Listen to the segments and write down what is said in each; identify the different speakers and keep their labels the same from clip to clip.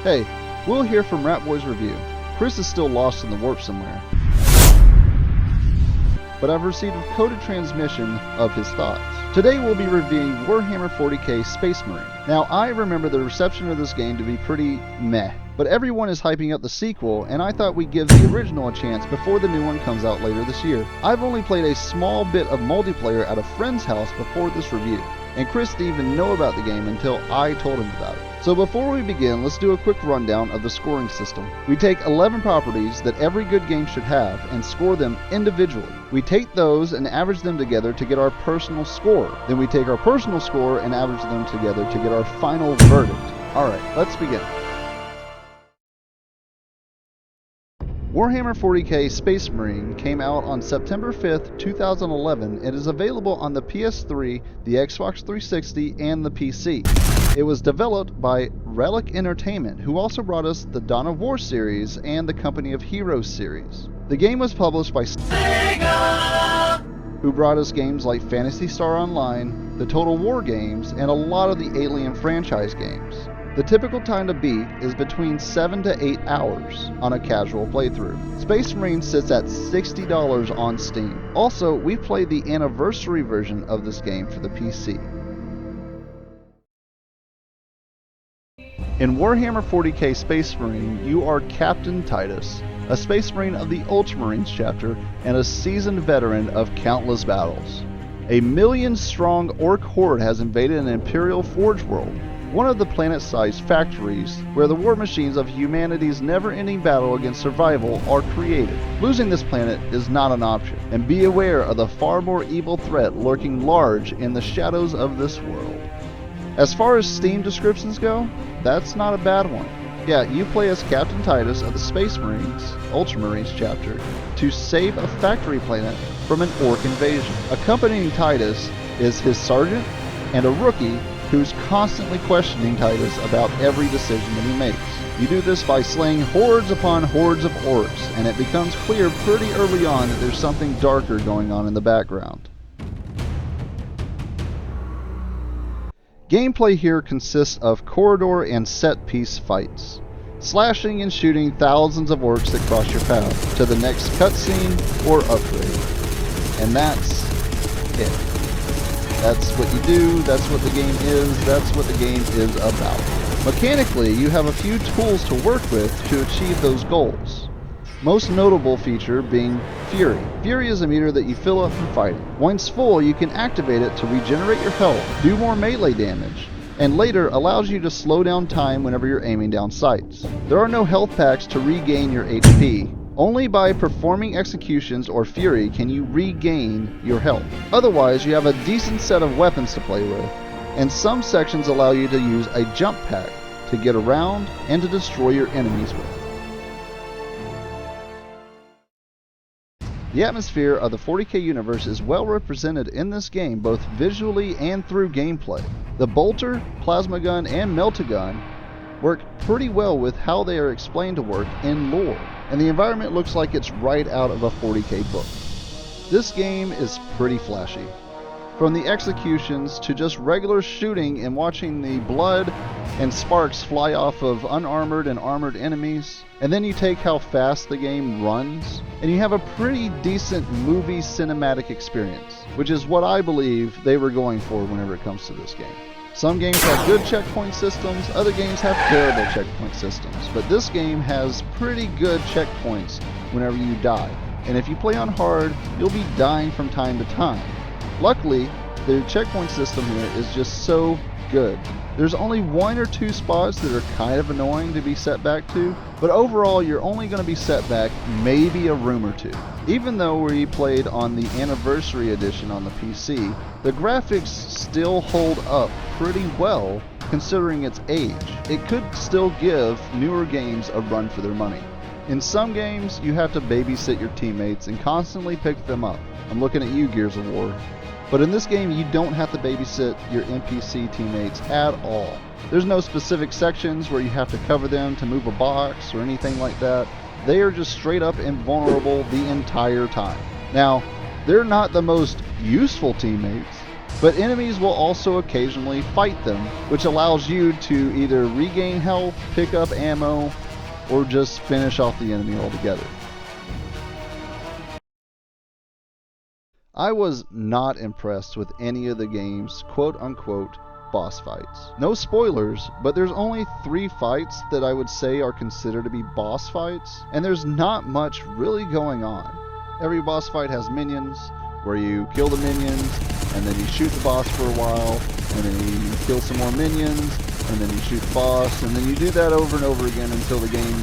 Speaker 1: Hey, we'll hear from Ratboy's review. Chris is still lost in the warp somewhere, but I've received a coded transmission of his thoughts. Today we'll be reviewing Warhammer 40k Space Marine. Now, I remember the reception of this game to be pretty meh, but everyone is hyping up the sequel, and I thought we'd give the original a chance before the new one comes out later this year. I've only played a small bit of multiplayer at a friend's house before this review, and Chris didn't even know about the game until I told him about it. So before we begin, let's do a quick rundown of the scoring system. We take 11 properties that every good game should have and score them individually. We take those and average them together to get our personal score. Then we take our personal score and average them together to get our final verdict. Alright, let's begin. Warhammer 40k Space Marine came out on September 5th, 2011 and is available on the PS3, the Xbox 360, and the PC. It was developed by Relic Entertainment, who also brought us the Dawn of War series and the Company of Heroes series. The game was published by Sega, who brought us games like Phantasy Star Online, the Total War games, and a lot of the Alien franchise games. The typical time to beat is between 7 to 8 hours on a casual playthrough. Space Marine sits at $60 on Steam. Also, we played the anniversary version of this game for the PC. In Warhammer 40k Space Marine, you are Captain Titus, a Space Marine of the Ultramarines chapter and a seasoned veteran of countless battles. A million-strong Orc horde has invaded an Imperial Forge world, one of the planet-sized factories where the war machines of humanity's never-ending battle against survival are created. Losing this planet is not an option, and be aware of the far more evil threat lurking large in the shadows of this world. As far as Steam descriptions go, that's not a bad one. Yeah, you play as Captain Titus of the Space Marines, Ultramarines chapter, to save a factory planet from an Orc invasion. Accompanying Titus is his sergeant and a rookie who's constantly questioning Titus about every decision that he makes. You do this by slaying hordes upon hordes of orcs, and it becomes clear pretty early on that there's something darker going on in the background. Gameplay here consists of corridor and set-piece fights, slashing and shooting thousands of orcs that cross your path to the next cutscene or upgrade. And that's it. That's what you do, that's what the game is, that's what the game is about. Mechanically, you have a few tools to work with to achieve those goals. Most notable feature being Fury. Fury is a meter that you fill up from fighting. Once full, you can activate it to regenerate your health, do more melee damage, and later allows you to slow down time whenever you're aiming down sights. There are no health packs to regain your HP. Only by performing executions or Fury can you regain your health. Otherwise, you have a decent set of weapons to play with, and some sections allow you to use a jump pack to get around and to destroy your enemies with. The atmosphere of the 40k universe is well represented in this game both visually and through gameplay. The Bolter, Plasma Gun, and Meltagun work pretty well with how they are explained to work in lore, and the environment looks like it's right out of a 40k book. This game is pretty flashy. From the executions to just regular shooting and watching the blood and sparks fly off of unarmored and armored enemies, and then you take how fast the game runs, and you have a pretty decent movie cinematic experience, which is what I believe they were going for whenever it comes to this game. Some games have good checkpoint systems, other games have terrible checkpoint systems, but this game has pretty good checkpoints whenever you die, and if you play on hard, you'll be dying from time to time. Luckily, the checkpoint system here is just so good. There's only 1 or 2 spots that are kind of annoying to be set back to, but overall you're only going to be set back maybe a room or 2. Even though we played on the Anniversary Edition on the PC, the graphics still hold up pretty well considering its age. It could still give newer games a run for their money. In some games, you have to babysit your teammates and constantly pick them up. I'm looking at you, Gears of War. But in this game, you don't have to babysit your NPC teammates at all. There's no specific sections where you have to cover them to move a box or anything like that. They are just straight up invulnerable the entire time. Now, they're not the most useful teammates, but enemies will also occasionally fight them, which allows you to either regain health, pick up ammo, or just finish off the enemy altogether. I was not impressed with any of the game's quote-unquote boss fights. No spoilers, but there's only 3 fights that I would say are considered to be boss fights, and there's not much really going on. Every boss fight has minions, where you kill the minions, and then you shoot the boss for a while, and then you kill some more minions, and then you shoot the boss, and then you do that over and over again until the game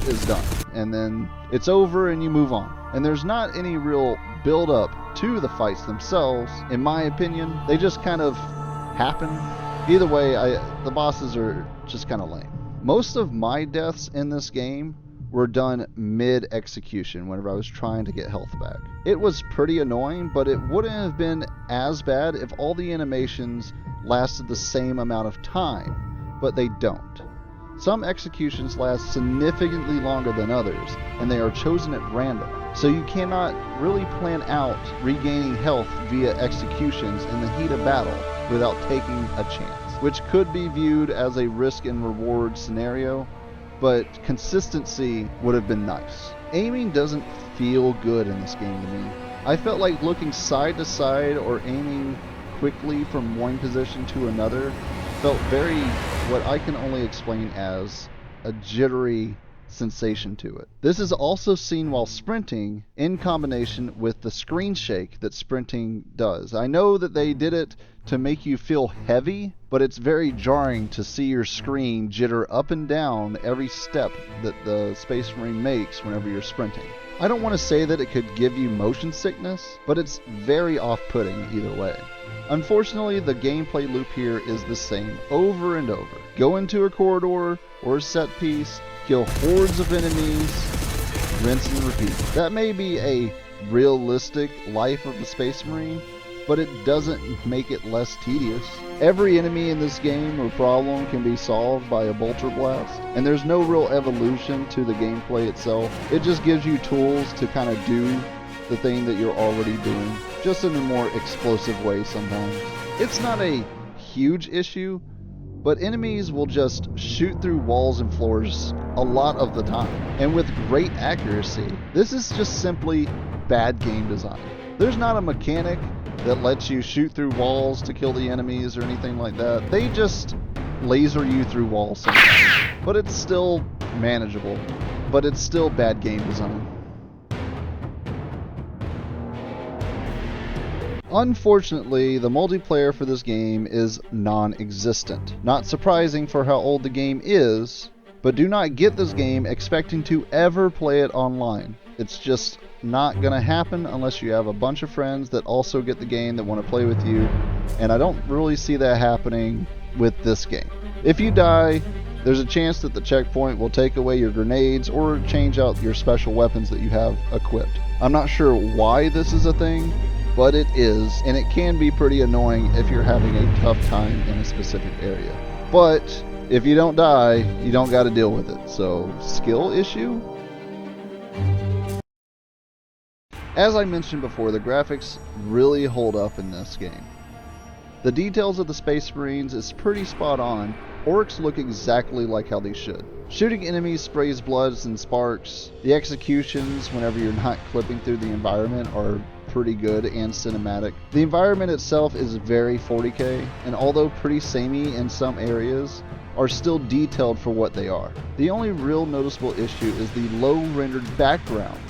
Speaker 1: is done. And then it's over and you move on. And there's not any real build up to the fights themselves, in my opinion. They just kind of happen. Either way, the bosses are just kind of lame. Most of my deaths in this game were done mid-execution whenever I was trying to get health back. It was pretty annoying, but it wouldn't have been as bad if all the animations lasted the same amount of time, but they don't. Some executions last significantly longer than others, and they are chosen at random, so you cannot really plan out regaining health via executions in the heat of battle without taking a chance, which could be viewed as a risk and reward scenario, but consistency would have been nice. Aiming doesn't feel good in this game to me. I felt like looking side to side or aiming quickly from one position to another felt very, what I can only explain as a jittery sensation to it. This is also seen while sprinting in combination with the screen shake that sprinting does. I know that they did it to make you feel heavy, but it's very jarring to see your screen jitter up and down every step that the Space Marine makes whenever you're sprinting. I don't want to say that it could give you motion sickness, but it's very off-putting either way. Unfortunately, the gameplay loop here is the same over and over. Go into a corridor or a set piece, kill hordes of enemies, rinse and repeat. That may be a realistic life of the Space Marine, but it doesn't make it less tedious. Every enemy in this game or problem can be solved by a bolter blast, and there's no real evolution to the gameplay itself. It just gives you tools to kind of do the thing that you're already doing, just in a more explosive way sometimes. It's not a huge issue, but enemies will just shoot through walls and floors a lot of the time, and with great accuracy. This is just simply bad game design. There's not a mechanic that lets you shoot through walls to kill the enemies or anything like that. They just laser you through walls sometimes. But it's still manageable. But it's still bad game design. Unfortunately, the multiplayer for this game is non-existent. Not surprising for how old the game is, but do not get this game expecting to ever play it online. It's just not gonna happen unless you have a bunch of friends that also get the game that want to play with you, and I don't really see that happening with this game. If you die, there's a chance that the checkpoint will take away your grenades or change out your special weapons that you have equipped. I'm not sure why this is a thing, but it is, and it can be pretty annoying if you're having a tough time in a specific area. But if you don't die, you don't got to deal with it. So, skill issue? As I mentioned before, the graphics really hold up in this game. The details of the Space Marines is pretty spot on. Orcs look exactly like how they should. Shooting enemies sprays bloods and sparks. The executions, whenever you're not clipping through the environment, are pretty good and cinematic. The environment itself is very 40K, and although pretty samey in some areas, are still detailed for what they are. The only real noticeable issue is the low rendered backgrounds.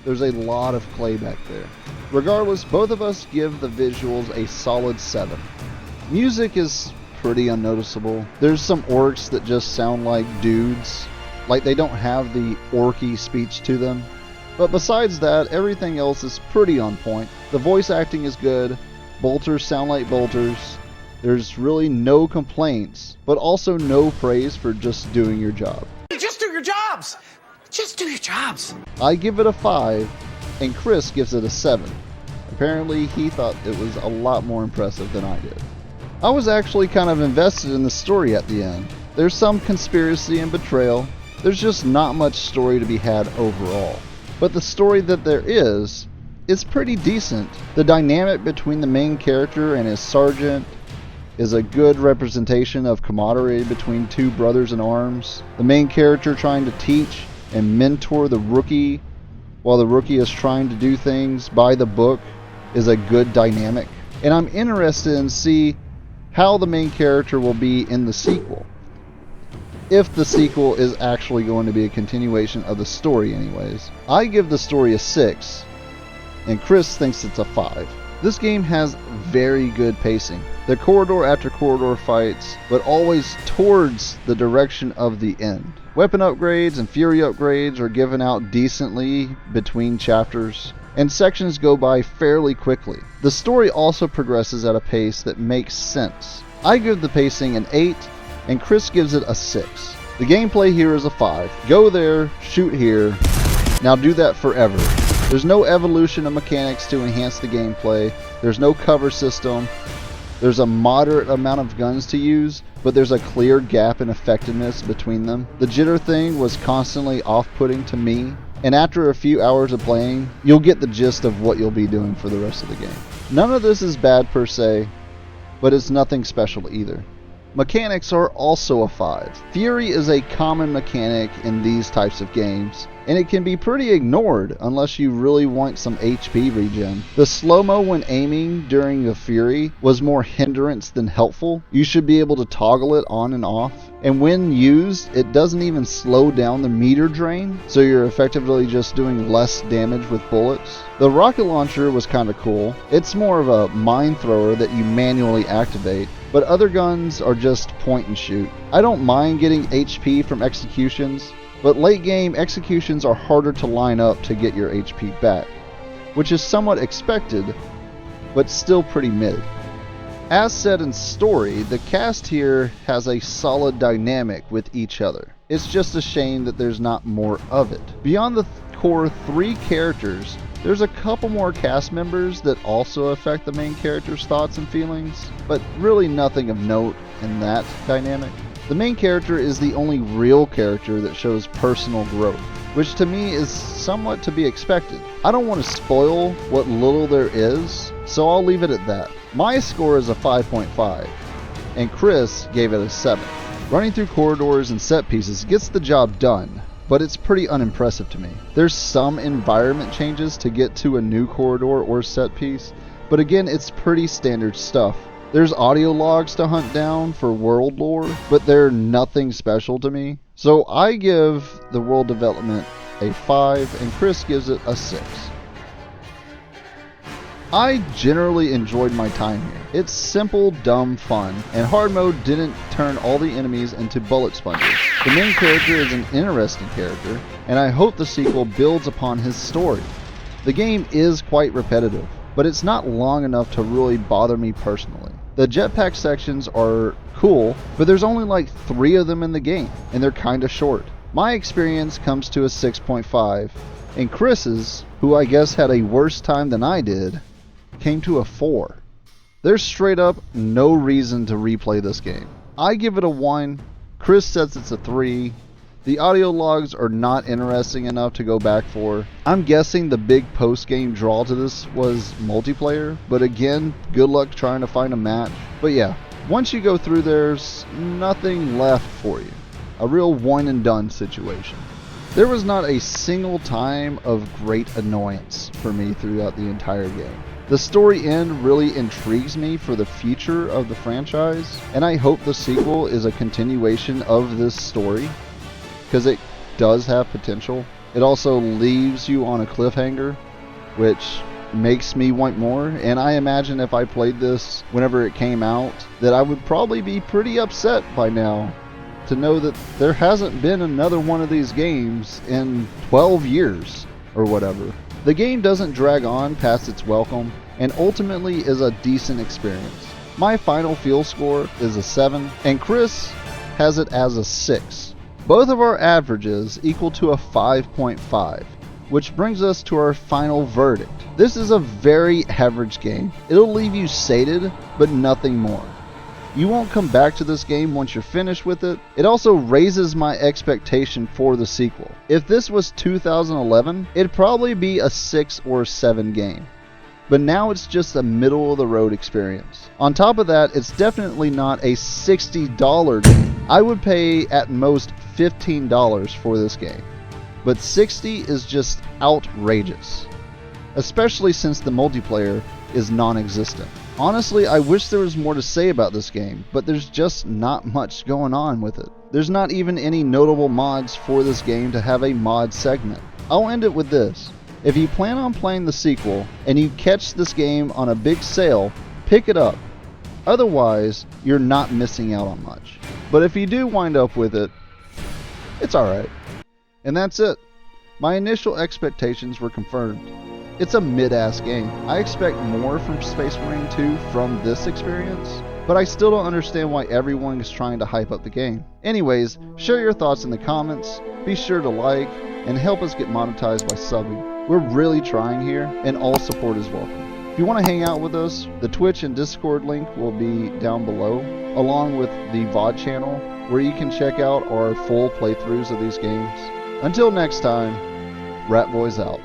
Speaker 1: There's a lot of clay back there. Regardless, both of us give the visuals a solid 7. Music is pretty unnoticeable. There's some orcs that just sound like dudes, like they don't have the orky speech to them. But besides that, everything else is pretty on point. The voice acting is good, bolters sound like bolters. There's really no complaints, but also no praise for just doing your job.
Speaker 2: Just do your jobs! Just do your jobs!
Speaker 1: I give it a 5, and Chris gives it a 7. Apparently, he thought it was a lot more impressive than I did. I was actually kind of invested in the story at the end. There's some conspiracy and betrayal. There's just not much story to be had overall. But the story that there is is pretty decent. The dynamic between the main character and his sergeant is a good representation of camaraderie between two brothers in arms. The main character trying to teach and mentor the rookie while the rookie is trying to do things by the book is a good dynamic. And I'm interested in see how the main character will be in the sequel. If the sequel is actually going to be a continuation of the story anyways. I give the story a 6, and Chris thinks it's a 5. This game has very good pacing. The corridor after corridor fights, but always towards the direction of the end. Weapon upgrades and fury upgrades are given out decently between chapters, and sections go by fairly quickly. The story also progresses at a pace that makes sense. I give the pacing an 8, and Chris gives it a 6. The gameplay here is a 5. Go there, shoot here, now do that forever. There's no evolution of mechanics to enhance the gameplay. There's no cover system. There's a moderate amount of guns to use, but there's a clear gap in effectiveness between them. The jitter thing was constantly off-putting to me, and after a few hours of playing, you'll get the gist of what you'll be doing for the rest of the game. None of this is bad per se, but it's nothing special either. Mechanics are also a 5. Fury is a common mechanic in these types of games, and it can be pretty ignored unless you really want some HP regen. The slow-mo when aiming during the Fury was more hindrance than helpful. You should be able to toggle it on and off, and when used, it doesn't even slow down the meter drain, so you're effectively just doing less damage with bullets. The rocket launcher was kinda cool. It's more of a mine thrower that you manually activate, but other guns are just point and shoot. I don't mind getting HP from executions, but late game executions are harder to line up to get your HP back, which is somewhat expected, but still pretty mid. As said in story, the cast here has a solid dynamic with each other. It's just a shame that there's not more of it. Beyond the core 3 characters, there's a couple more cast members that also affect the main character's thoughts and feelings, but really nothing of note in that dynamic. The main character is the only real character that shows personal growth, which to me is somewhat to be expected. I don't want to spoil what little there is, so I'll leave it at that. My score is a 5.5, and Chris gave it a 7. Running through corridors and set pieces gets the job done, but it's pretty unimpressive to me. There's some environment changes to get to a new corridor or set piece, but again, it's pretty standard stuff. There's audio logs to hunt down for world lore, but they're nothing special to me. So I give the world development a 5, and Chris gives it a 6. I generally enjoyed my time here. It's simple, dumb fun, and hard mode didn't turn all the enemies into bullet sponges. The main character is an interesting character, and I hope the sequel builds upon his story. The game is quite repetitive, but it's not long enough to really bother me personally. The jetpack sections are cool, but there's only like 3 of them in the game, and they're kinda short. My experience comes to a 6.5, and Chris's, who I guess had a worse time than I did, came to a 4. There's straight up no reason to replay this game. I give it a 1, Chris says it's a 3, the audio logs are not interesting enough to go back for. I'm guessing the big post-game draw to this was multiplayer, but again, good luck trying to find a match. But yeah, once you go through there's nothing left for you. A real one and done situation. There was not a single time of great annoyance for me throughout the entire game. The story end really intrigues me for the future of the franchise, and I hope the sequel is a continuation of this story, because it does have potential. It also leaves you on a cliffhanger, which makes me want more, and I imagine if I played this whenever it came out, that I would probably be pretty upset by now to know that there hasn't been another one of these games in 12 years or whatever. The game doesn't drag on past its welcome, and ultimately is a decent experience. My final feel score is a 7, and Chris has it as a 6. Both of our averages equal to a 5.5, which brings us to our final verdict. This is a very average game. It'll leave you sated, but nothing more. You won't come back to this game once you're finished with it. It also raises my expectation for the sequel. If this was 2011, it'd probably be a 6 or 7 game. But now it's just a middle of the road experience. On top of that, it's definitely not a $60 game. I would pay at most $15 for this game. But $60 is just outrageous. Especially since the multiplayer is non-existent. Honestly, I wish there was more to say about this game, but there's just not much going on with it. There's not even any notable mods for this game to have a mod segment. I'll end it with this. If you plan on playing the sequel, and you catch this game on a big sale, pick it up. Otherwise, you're not missing out on much. But if you do wind up with it, it's alright. And that's it. My initial expectations were confirmed. It's a mid-ass game. I expect more from Space Marine 2 from this experience, but I still don't understand why everyone is trying to hype up the game. Anyways, share your thoughts in the comments, be sure to like, and help us get monetized by subbing. We're really trying here, and all support is welcome. If you want to hang out with us, the Twitch and Discord link will be down below, along with the VOD channel, where you can check out our full playthroughs of these games. Until next time, Rat Boys out.